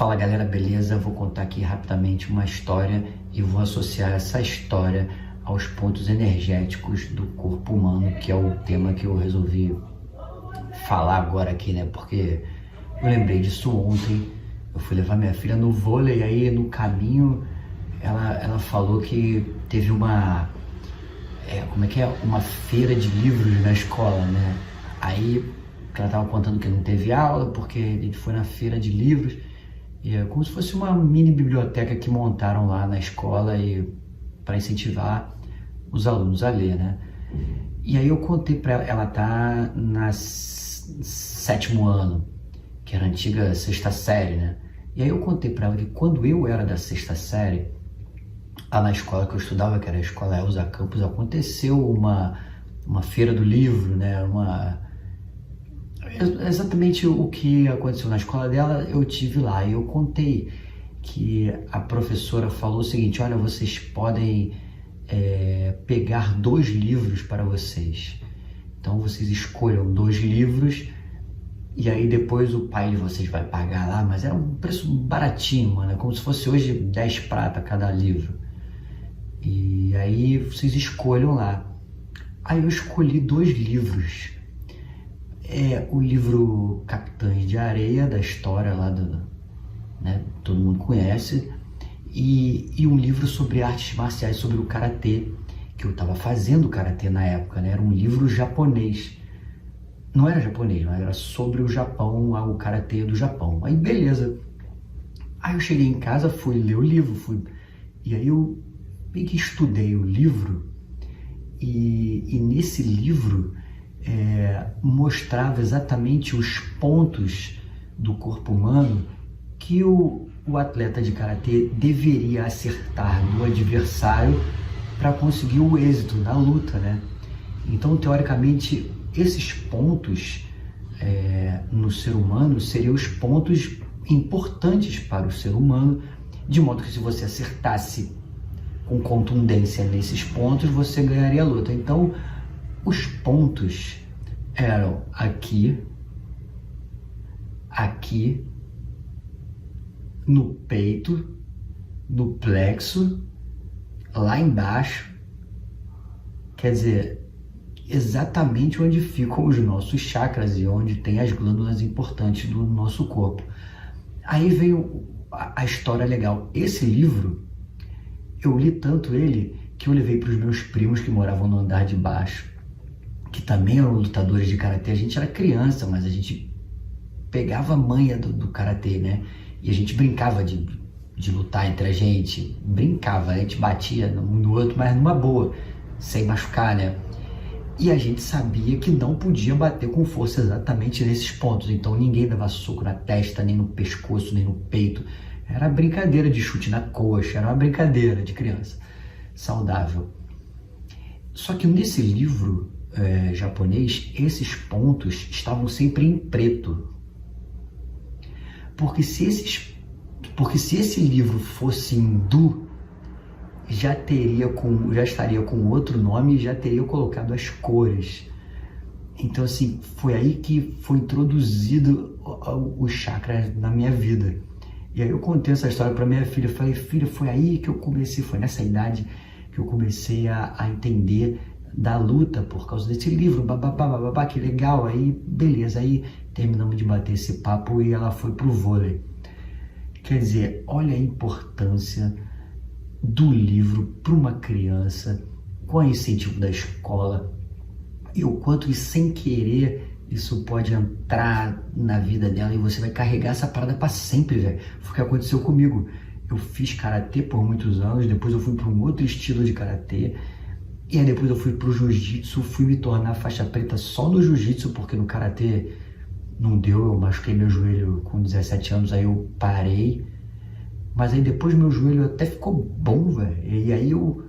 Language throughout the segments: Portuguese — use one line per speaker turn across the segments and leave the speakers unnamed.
Fala galera, beleza? Vou contar aqui rapidamente uma história e vou associar essa história aos pontos energéticos do corpo humano, que é o tema que eu resolvi falar agora aqui, né? Porque eu lembrei disso ontem, eu fui levar minha filha no vôlei, aí no caminho ela falou que teve uma feira de livros na escola, né? Aí ela tava contando que não teve aula porque a gente foi na feira de livros. E é como se fosse uma mini biblioteca que montaram lá na escola e para incentivar os alunos a ler, né? E aí eu contei para ela, ela tá na sétimo ano, que era a antiga sexta série, né? E aí eu contei para ela que quando eu era da sexta série, lá na escola que eu estudava, que era a escola Elza Campos, aconteceu uma feira do livro, né? Exatamente o que aconteceu na escola dela, eu tive lá e eu contei que a professora falou o seguinte: olha, vocês podem pegar 2 livros para vocês, então vocês escolham 2 livros e aí depois o pai de vocês vai pagar lá, mas era um preço baratinho, mano, como se fosse hoje 10 prata cada livro, e aí vocês escolham lá. Aí eu escolhi 2 livros. O livro Capitães de Areia, da história lá né, todo mundo conhece, e um livro sobre artes marciais, sobre o karatê, que eu estava fazendo karatê na época, né? Era um livro japonês, não era japonês, mas era sobre o Japão, o karatê do Japão. Aí beleza, aí eu cheguei em casa, fui ler o livro, e aí eu meio que estudei o livro, e nesse livro mostrava exatamente os pontos do corpo humano que o atleta de karatê deveria acertar no adversário para conseguir o êxito na luta, né? Então, teoricamente, esses pontos no ser humano seriam os pontos importantes para o ser humano, de modo que se você acertasse com contundência nesses pontos, você ganharia a luta. Então, os pontos eram aqui, no peito, no plexo, lá embaixo, quer dizer, exatamente onde ficam os nossos chakras e onde tem as glândulas importantes do nosso corpo. Aí veio a história legal. Esse livro, eu li tanto ele que eu levei para os meus primos que moravam no andar de baixo, que também eram lutadores de karatê. A gente era criança, mas a gente pegava a manha do karatê, né? E a gente brincava de lutar entre a gente, a gente batia um no outro, mas numa boa, sem machucar, né? E a gente sabia que não podia bater com força exatamente nesses pontos, então ninguém dava soco na testa, nem no pescoço, nem no peito. Era brincadeira de chute na coxa, era uma brincadeira de criança, saudável. Só que nesse livro japonês, esses pontos estavam sempre em preto. Porque se esse livro fosse hindu, já estaria com outro nome e já teria colocado as cores. Então, assim, foi aí que foi introduzido o chakra na minha vida. E aí eu contei essa história para minha filha. Falei: filha, foi aí que eu comecei, foi nessa idade que eu comecei a entender da luta por causa desse livro, bababá, que legal. Aí beleza, aí terminamos de bater esse papo e ela foi pro vôlei. Quer dizer, olha a importância do livro para uma criança, com o incentivo da escola, e o quanto e sem querer isso pode entrar na vida dela e você vai carregar essa parada para sempre, velho. Foi o que aconteceu comigo. Eu fiz karatê por muitos anos, depois eu fui para um outro estilo de karatê, e aí depois eu fui pro jiu-jitsu, fui me tornar faixa preta só no jiu-jitsu, porque no karatê não deu, eu machuquei meu joelho com 17 anos, aí eu parei. Mas aí depois meu joelho até ficou bom, velho. E aí eu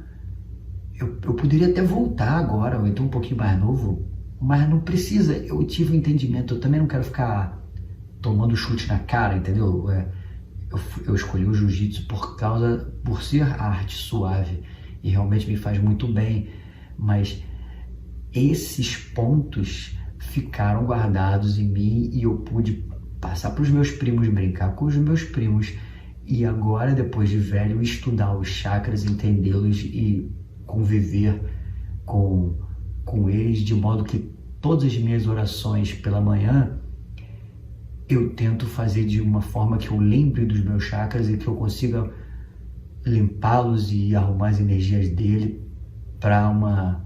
poderia até voltar agora, ou então um pouquinho mais novo, mas não precisa. Eu tive um entendimento, eu também não quero ficar tomando chute na cara, entendeu? Eu escolhi o jiu-jitsu por ser arte suave, e realmente me faz muito bem, mas esses pontos ficaram guardados em mim e eu pude passar para os meus primos, brincar com os meus primos. E agora, depois de velho, estudar os chakras, entendê-los e conviver com eles, de modo que todas as minhas orações pela manhã, eu tento fazer de uma forma que eu lembre dos meus chakras e que eu consiga limpá-los e arrumar as energias dele para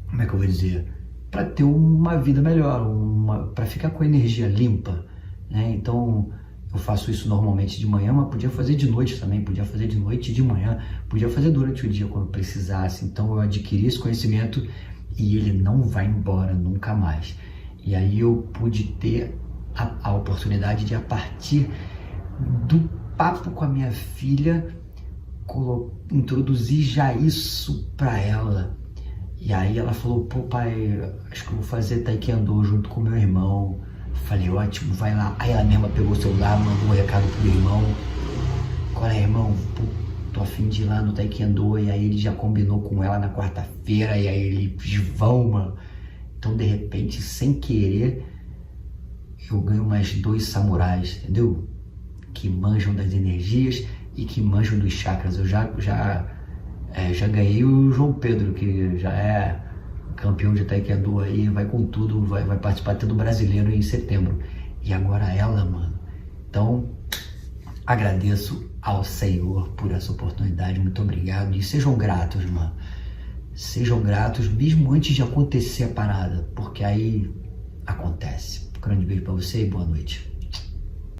como é que eu vou dizer? Para ter uma vida melhor, para ficar com a energia limpa, né? Então, eu faço isso normalmente de manhã, mas podia fazer de noite também, podia fazer de noite e de manhã, podia fazer durante o dia quando precisasse. Então, eu adquiri esse conhecimento e ele não vai embora nunca mais. E aí eu pude ter a oportunidade de, a partir do papo com a minha filha, introduzir já isso para ela. E aí ela falou, pô pai, acho que eu vou fazer taekwondo junto com meu irmão. Falei, ótimo, vai lá. Aí ela mesma pegou o celular, mandou um recado pro irmão. Qual é, irmão? Pô, tô a fim de ir lá no taekwondo. E aí ele já combinou com ela na quarta-feira. E aí eles vão, mano. Então, de repente, sem querer, eu ganho mais 2 samurais, entendeu? Que manjam das energias e que manjam dos chakras. Eu já ganhei o João Pedro, que já é campeão de taekwondo aí, vai com tudo, vai participar até do brasileiro em setembro. E agora ela, mano. Então, agradeço ao Senhor por essa oportunidade, muito obrigado. E sejam gratos, mano. Sejam gratos mesmo antes de acontecer a parada, porque aí acontece. Um grande beijo pra você e boa noite.